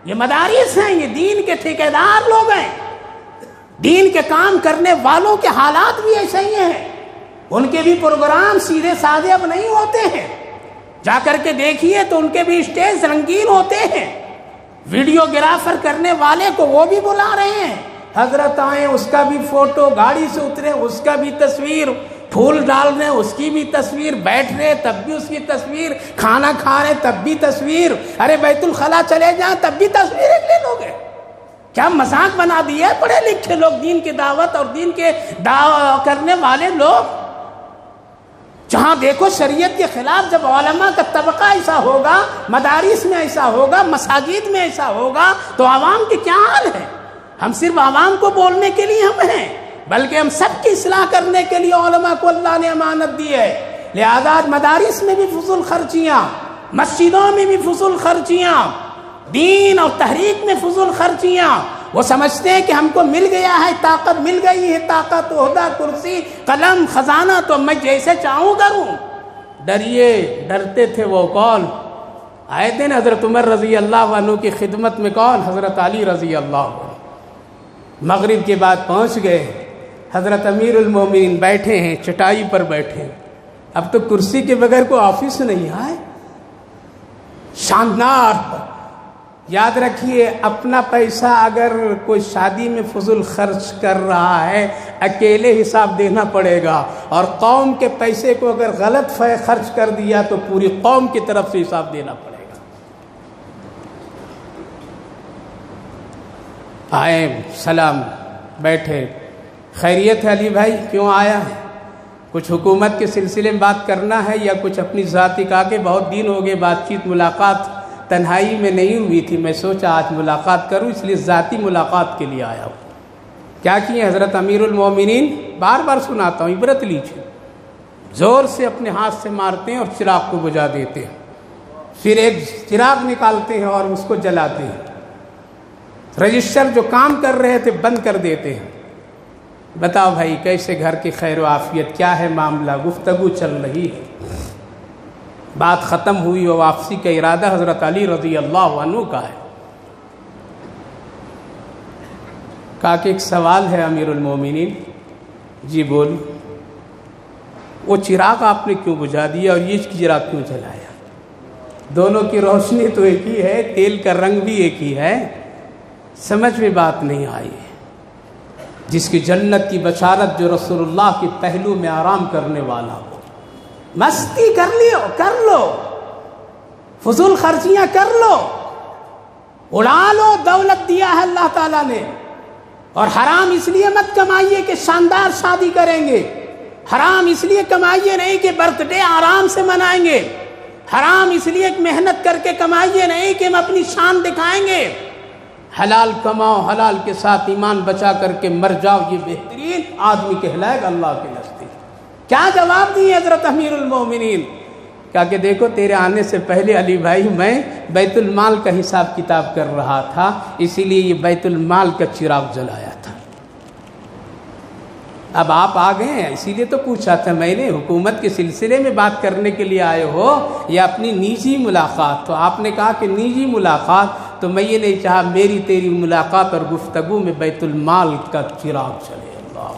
یہ مدارس ہیں، یہ دین کے ٹھیکیدار لوگ ہیں۔ دین کے کام کرنے والوں کے حالات بھی ایسے ہی ہیں، ان کے بھی پروگرام سیدھے سادے اب نہیں ہوتے ہیں۔ جا کر کے دیکھیے تو ان کے بھی اسٹیج رنگین ہوتے ہیں، ویڈیو گرافر کرنے والے کو وہ بھی بلا رہے ہیں، حضرت آئیں اس کا بھی فوٹو، گاڑی سے اترے اس کا بھی تصویر، پھول ڈال رہے اس کی بھی تصویر، بیٹھ رہے تب بھی اس کی تصویر، کھانا کھا رہے تب بھی تصویر، ارے بیت الخلا چلے جائیں تب بھی تصویر لے لوگے۔ کیا مذاق بنا دیا ہے پڑھے لکھے لوگ، دین کی دعوت اور دین کے کرنے والے لوگ۔ جہاں دیکھو شریعت کے خلاف جب علماء کا طبقہ ایسا ہوگا، مدارس میں ایسا ہوگا، مساجد میں ایسا ہوگا تو عوام کی کیا حال ہے؟ ہم صرف عوام کو بولنے کے لیے ہم ہیں، بلکہ ہم سب کی اصلاح کرنے کے لیے علماء کو اللہ نے امانت دی ہے۔ لہذا آج مدارس میں بھی فضول خرچیاں، مسجدوں میں بھی فضول خرچیاں، دین اور تحریک میں فضول خرچیاں۔ وہ سمجھتے ہیں کہ ہم کو مل گیا ہے طاقت، مل گئی ہے طاقت، عہدہ، کرسی، قلم، خزانہ تو میں جیسے چاہوں کروں۔ ڈریے، ڈرتے تھے وہ کون؟ آئے تھے نا حضرت عمر رضی اللہ عنہ کی خدمت میں، کون؟ حضرت علی رضی اللہ عنہ۔ مغرب کے بعد پہنچ گئے، حضرت امیر المومنین بیٹھے ہیں، چٹائی پر بیٹھے ہیں۔ اب تو کرسی کے بغیر کوئی آفس نہیں آئے، شاندار۔ یاد رکھیے، اپنا پیسہ اگر کوئی شادی میں فضول خرچ کر رہا ہے اکیلے حساب دینا پڑے گا، اور قوم کے پیسے کو اگر غلط خرچ کر دیا تو پوری قوم کی طرف سے حساب دینا پڑے گا۔ آئے، سلام، بیٹھے، خیریت ہے علی بھائی، کیوں آیا ہے؟ کچھ حکومت کے سلسلے میں بات کرنا ہے یا کچھ اپنی ذاتی؟ کہا کہ بہت دن ہو گئے بات چیت ملاقات تنہائی میں نہیں ہوئی تھی، میں سوچا آج ملاقات کروں، اس لیے ذاتی ملاقات کے لیے آیا ہوں۔ کیا کیے حضرت امیر المومنین؟ بار بار سناتا ہوں، عبرت لیجیے۔ زور سے اپنے ہاتھ سے مارتے ہیں اور چراغ کو بجھا دیتے ہیں، پھر ایک چراغ نکالتے ہیں اور اس کو جلاتے ہیں، رجسٹر جو کام کر رہے تھے بند کر دیتے ہیں۔ بتاؤ بھائی کیسے گھر کی خیر و عافیت، کیا ہے معاملہ؟ گفتگو چل رہی ہے، بات ختم ہوئی اور واپسی کا ارادہ حضرت علی رضی اللہ عنہ کا ہے۔ کہا کہ ایک سوال ہے امیر المومنین۔ جی بول۔ وہ چراغ آپ نے کیوں بجھا دیا اور یہ چراغ کیوں جلایا؟ دونوں کی روشنی تو ایک ہی ہے، تیل کا رنگ بھی ایک ہی ہے، سمجھ میں بات نہیں آئی۔ جس کی جنت کی بشارت جو رسول اللہ کے پہلو میں آرام کرنے والا ہو، مستی کر لو، فضول خرچیاں کر لو، اڑا لو، دولت دیا ہے اللہ تعالیٰ نے، اور حرام اس لیے مت کمائیے کہ شاندار شادی کریں گے، حرام اس لیے کمائیے نہیں کہ برتھ ڈے آرام سے منائیں گے، حرام اس لیے محنت کر کے کمائیے نہیں کہ ہم اپنی شان دکھائیں گے۔ حلال کماؤ، حلال کے ساتھ ایمان بچا کر کے مر جاؤ، یہ بہترین آدمی کہلائے گا اللہ کے نزدیک۔ کیا جواب دیے حضرت امیر المومنین؟ کہا کہ دیکھو تیرے آنے سے پہلے علی بھائی میں بیت المال کا حساب کتاب کر رہا تھا، اسی لیے یہ بیت المال کا چراغ جلایا تھا۔ اب آپ آ گئے ہیں اسی لیے تو پوچھا تھا میں نے، حکومت کے سلسلے میں بات کرنے کے لیے آئے ہو یا اپنی نجی ملاقات؟ تو آپ نے کہا کہ نجی ملاقات، تو میں یہ نہیں چاہا میری تیری ملاقات اور گفتگو میں بیت المال کا چراغ چلے۔ اللہ،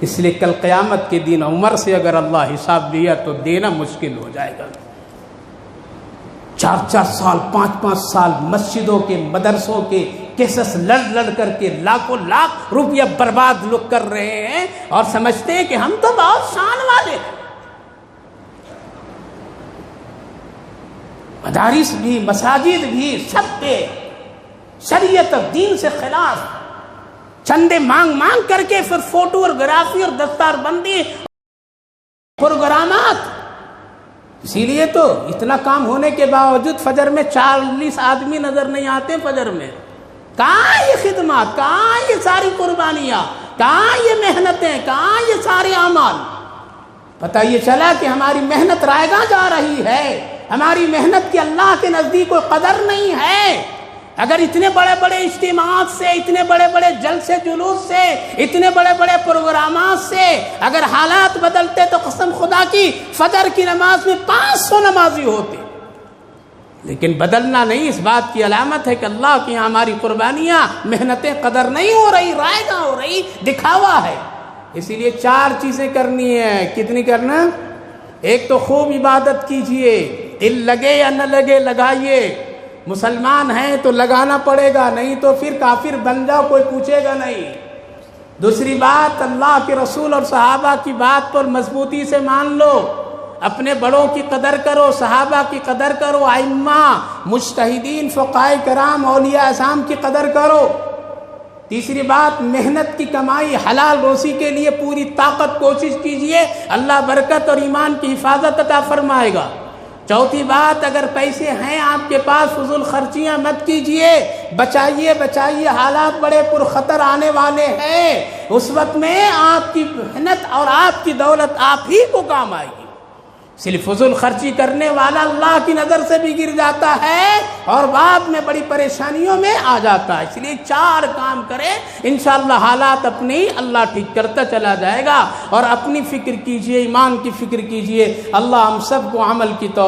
اس لیے کل قیامت کے دن عمر سے اگر اللہ حساب لیا تو دینا مشکل ہو جائے گا۔ 4 سال 5 سال مسجدوں کے مدرسوں کے کیسز لڑ کر کے لاکھوں لاکھ روپیہ برباد لوگ کر رہے ہیں اور سمجھتے ہیں کہ ہم تو بہت شان والے ہیں۔ مدارس بھی، مساجد بھی، سب پہ شریعت اور دین سے خلاف چندے مانگ کر کے پھر فوٹو اور گرافی اور دستار بندی پروگرامات۔ اسی لیے تو اتنا کام ہونے کے باوجود فجر میں 40 آدمی نظر نہیں آتے فجر میں۔ کہاں یہ خدمات، کہاں یہ ساری قربانیاں، کہاں یہ محنتیں، کہاں یہ سارے اعمال؟ پتہ یہ چلا کہ ہماری محنت رائیگاں جا رہی ہے، ہماری محنت کی اللہ کے نزدیک کوئی قدر نہیں ہے۔ اگر اتنے بڑے بڑے اجتماعات سے، اتنے بڑے بڑے جلسے جلوس سے، اتنے بڑے بڑے پروگرامات سے اگر حالات بدلتے تو قسم خدا کی فجر کی نماز میں 500 نمازی ہوتے، لیکن بدلنا نہیں۔ اس بات کی علامت ہے کہ اللہ کی ہماری قربانیاں، محنتیں قدر نہیں ہو رہی، رائیگاں ہو رہی، دکھاوا ہے۔ اسی لیے 4 چیزیں کرنی ہے۔ کتنی کرنا؟ ایک تو خوب عبادت کیجئے، دل لگے یا نہ لگے لگائیے۔ مسلمان ہیں تو لگانا پڑے گا، نہیں تو پھر کافر بن جاؤ، کوئی پوچھے گا نہیں۔ دوسری بات، اللہ کے رسول اور صحابہ کی بات پر مضبوطی سے مان لو، اپنے بڑوں کی قدر کرو، صحابہ کی قدر کرو، ائمہ، مجتہدین، فقہاء کرام، اولیاء اعظام کی قدر کرو۔ تیسری بات، محنت کی کمائی حلال روزی کے لیے پوری طاقت کوشش کیجئے، اللہ برکت اور ایمان کی حفاظت عطا فرمائے گا۔ چوتھی بات، اگر پیسے ہیں آپ کے پاس فضول خرچیاں مت کیجئے، بچائیے، حالات بڑے پرخطر آنے والے ہیں۔ اس وقت میں آپ کی محنت اور آپ کی دولت آپ ہی کو کام آئے گی۔ صرف فضول خرچی کرنے والا اللہ کی نظر سے بھی گر جاتا ہے اور بعد میں بڑی پریشانیوں میں آ جاتا ہے۔ اس لیے 4 کام کریں، انشاءاللہ حالات اپنی اللہ ٹھیک کرتا چلا جائے گا۔ اور اپنی فکر کیجئے، ایمان کی فکر کیجئے، اللہ ہم سب کو عمل کی توفیق